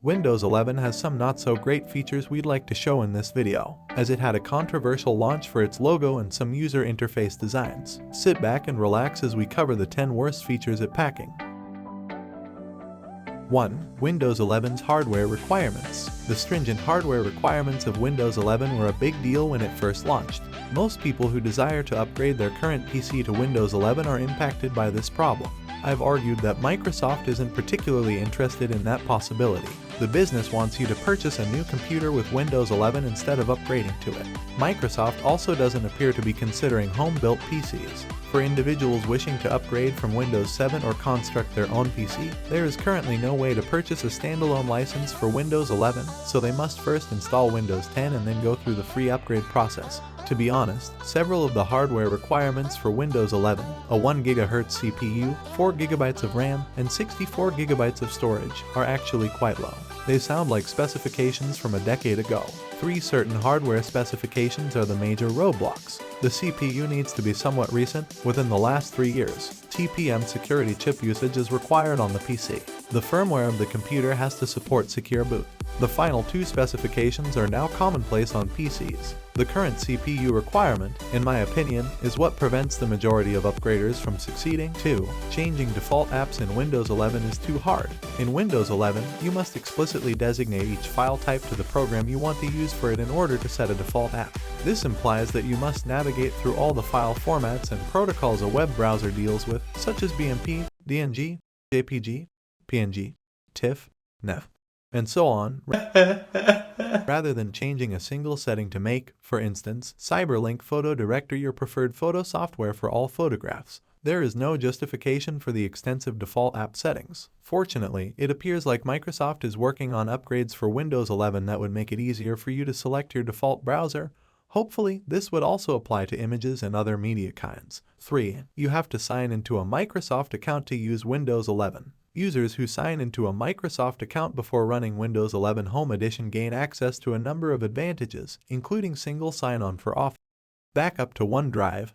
Windows 11 has some not so great features we'd like to show in this video, as it had a controversial launch for its logo and some user interface designs. Sit back and relax as we cover the 10 worst features it packing. 1. Windows 11's hardware requirements. The stringent hardware requirements of Windows 11 were a big deal when it first launched. Most people who desire to upgrade their current PC to Windows 11 are impacted by this problem. I've argued that Microsoft isn't particularly interested in that possibility. The business wants you to purchase a new computer with Windows 11 instead of upgrading to it. Microsoft also doesn't appear to be considering home-built PCs. For individuals wishing to upgrade from Windows 7 or construct their own PC, there is currently no way to purchase a standalone license for Windows 11, so they must first install Windows 10 and then go through the free upgrade process. To be honest, several of the hardware requirements for Windows 11, a 1 GHz CPU, 4 GB of RAM, and 64 GB of storage, are actually quite low. They sound like specifications from a decade ago. 3 certain hardware specifications are the major roadblocks. The CPU needs to be somewhat recent, within the last 3 years. TPM security chip usage is required on the PC. The firmware of the computer has to support secure boot. The final 2 specifications are now commonplace on PCs. The current CPU requirement, in my opinion, is what prevents the majority of upgraders from succeeding. 2. Changing default apps in Windows 11 is too hard. In Windows 11, you must explicitly designate each file type to the program you want to use for it in order to set a default app. This implies that you must navigate through all the file formats and protocols a web browser deals with, such as BMP, DNG, JPG, PNG, TIFF, NEF, and so on, rather than changing a single setting to make, for instance, Cyberlink Photo Director your preferred photo software for all photographs. There is no justification for the extensive default app settings. Fortunately, it appears like Microsoft is working on upgrades for Windows 11 that would make it easier for you to select your default browser. Hopefully, this would also apply to images and other media kinds. 3. You have to sign into a Microsoft account to use Windows 11. Users who sign into a Microsoft account before running Windows 11 Home Edition gain access to a number of advantages, including single sign-on for Office, backup to OneDrive,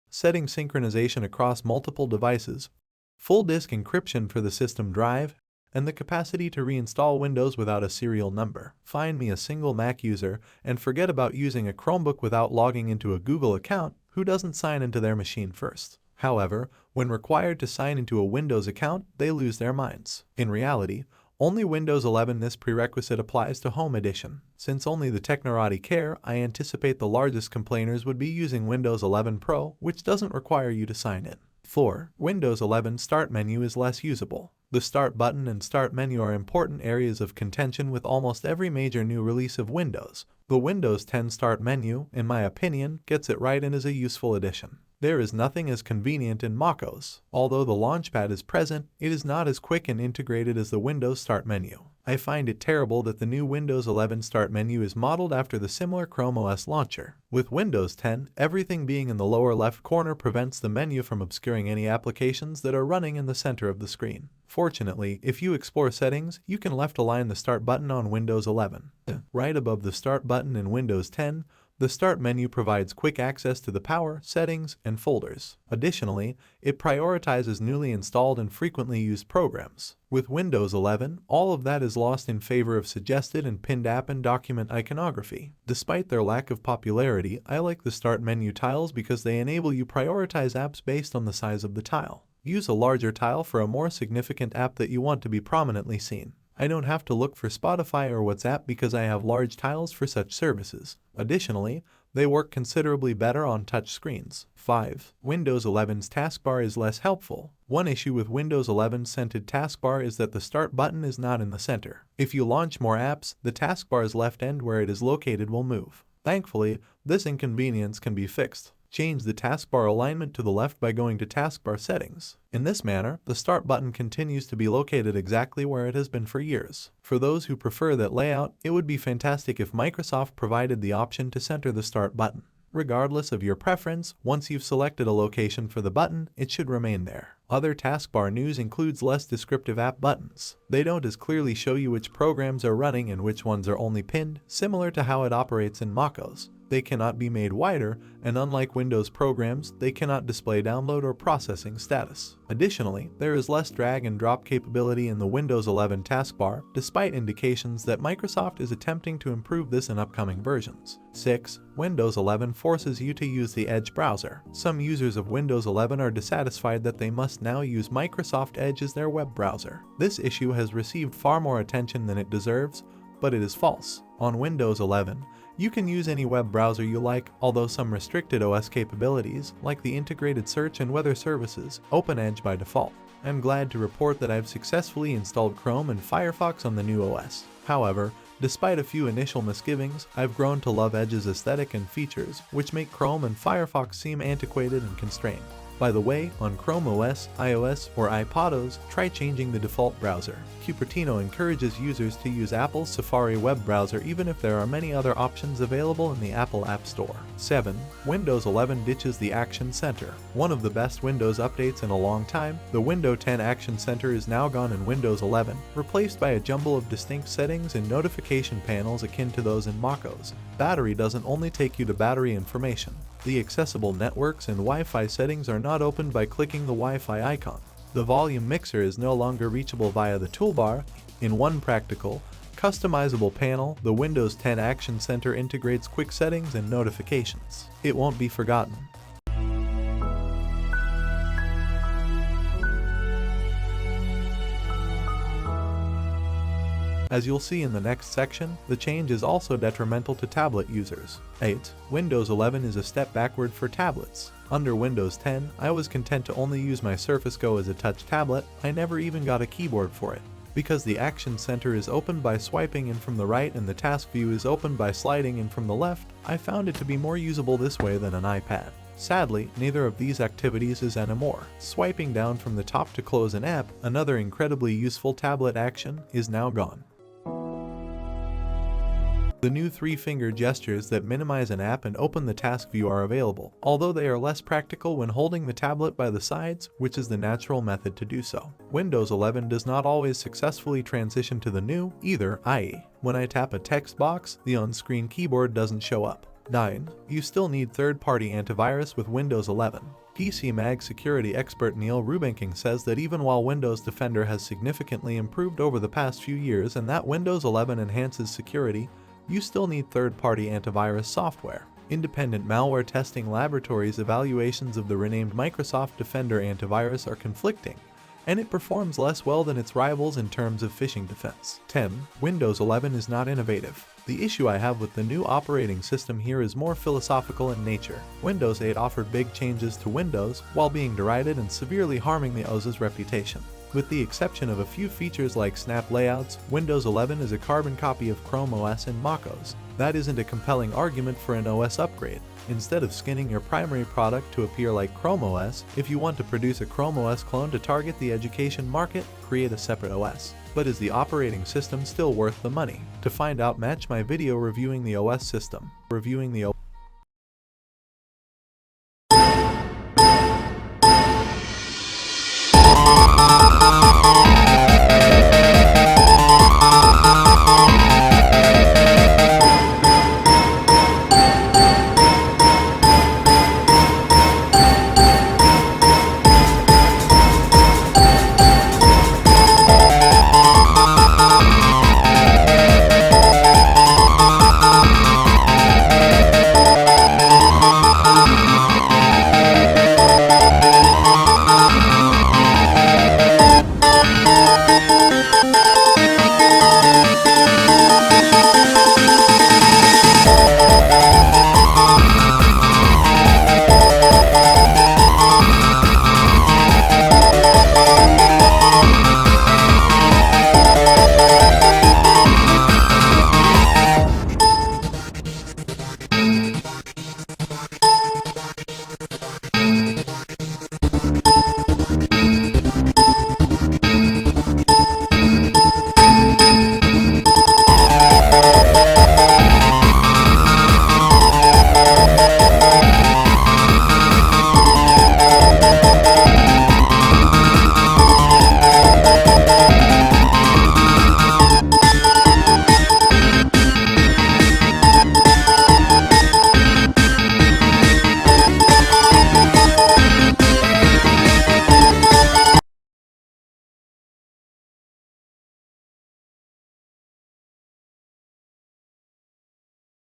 setting synchronization across multiple devices, full disk encryption for the system drive, and the capacity to reinstall Windows without a serial number. Find me a single Mac user, and forget about using a Chromebook without logging into a Google account, who doesn't sign into their machine first. However, when required to sign into a Windows account, they lose their minds. In reality, only Windows 11 this prerequisite applies to Home Edition. Since only the technorati care, I anticipate the largest complainers would be using Windows 11 Pro, which doesn't require you to sign in. 4. Windows 11 Start menu is less usable. The Start button and Start menu are important areas of contention with almost every major new release of Windows. The Windows 10 Start menu, in my opinion, gets it right and is a useful addition. There is nothing as convenient in macOS. Although the launchpad is present, it is not as quick and integrated as the Windows Start menu. I find it terrible that the new Windows 11 Start menu is modeled after the similar Chrome OS launcher. With Windows 10, everything being in the lower left corner prevents the menu from obscuring any applications that are running in the center of the screen. Fortunately, if you explore settings, you can left-align the Start button on Windows 11. Right above the Start button in Windows 10, the Start menu provides quick access to the Power, Settings, and folders. Additionally, it prioritizes newly installed and frequently used programs. With Windows 11, all of that is lost in favor of suggested and pinned app and document iconography. Despite their lack of popularity, I like the Start menu tiles because they enable you prioritize apps based on the size of the tile. Use a larger tile for a more significant app that you want to be prominently seen. I don't have to look for Spotify or WhatsApp because I have large tiles for such services. Additionally, they work considerably better on touch screens. 5. Windows 11's taskbar is less helpful. One issue with Windows 11's scented taskbar is that the Start button is not in the center. If you launch more apps, the taskbar's left end where it is located will move. Thankfully, this inconvenience can be fixed. Change the taskbar alignment to the left by going to Taskbar Settings. In this manner, the Start button continues to be located exactly where it has been for years. For those who prefer that layout, it would be fantastic if Microsoft provided the option to center the Start button. Regardless of your preference, once you've selected a location for the button, it should remain there. Other taskbar news includes less descriptive app buttons. They don't as clearly show you which programs are running and which ones are only pinned, similar to how it operates in macOS. They cannot be made wider, and unlike Windows programs, they cannot display download or processing status. Additionally, there is less drag and drop capability in the Windows 11 taskbar, despite indications that Microsoft is attempting to improve this in upcoming versions. 6. Windows 11 forces you to use the Edge browser. Some users of Windows 11 are dissatisfied that they must now use Microsoft Edge as their web browser. This issue has received far more attention than it deserves, but it is false. On Windows 11, you can use any web browser you like, although some restricted OS capabilities, like the integrated search and weather services, open Edge by default. I'm glad to report that I've successfully installed Chrome and Firefox on the new OS. However, despite a few initial misgivings, I've grown to love Edge's aesthetic and features, which make Chrome and Firefox seem antiquated and constrained. By the way, on Chrome OS, iOS, or iPadOS, try changing the default browser. Cupertino encourages users to use Apple's Safari web browser even if there are many other options available in the Apple App Store. 7. Windows 11 ditches the Action Center. One of the best Windows updates in a long time, the Windows 10 Action Center is now gone in Windows 11, replaced by a jumble of distinct settings and notification panels akin to those in macOS. Battery doesn't only take you to battery information. The accessible networks and Wi-Fi settings are not opened by clicking the Wi-Fi icon. The volume mixer is no longer reachable via the toolbar. In one practical, customizable panel, the Windows 10 Action Center integrates quick settings and notifications. It won't be forgotten. As you'll see in the next section, the change is also detrimental to tablet users. 8. Windows 11 is a step backward for tablets. Under Windows 10, I was content to only use my Surface Go as a touch tablet. I never even got a keyboard for it. Because the Action Center is opened by swiping in from the right and the task view is opened by sliding in from the left, I found it to be more usable this way than an iPad. Sadly, neither of these activities is anymore. Swiping down from the top to close an app, another incredibly useful tablet action, is now gone. The new 3-finger gestures that minimize an app and open the task view are available, although they are less practical when holding the tablet by the sides, which is the natural method to do so. Windows 11 does not always successfully transition to the new either, i.e., when I tap a text box, the on-screen keyboard doesn't show up. 9. You still need third-party antivirus with Windows 11. PC Mag security expert Neil Rubenking says that even while Windows Defender has significantly improved over the past few years and that Windows 11 enhances security, you still need third-party antivirus software. Independent malware testing laboratories' evaluations of the renamed Microsoft Defender antivirus are conflicting, and it performs less well than its rivals in terms of phishing defense. 10. Windows 11 is not innovative. The issue I have with the new operating system here is more philosophical in nature. Windows 8 offered big changes to Windows while being derided and severely harming the OS's reputation. With the exception of a few features like snap layouts, Windows 11 is a carbon copy of Chrome OS and macOS. That isn't a compelling argument for an OS upgrade. Instead of skinning your primary product to appear like Chrome OS, if you want to produce a Chrome OS clone to target the education market, create a separate OS. But is the operating system still worth the money? To find out, match my video reviewing the OS system.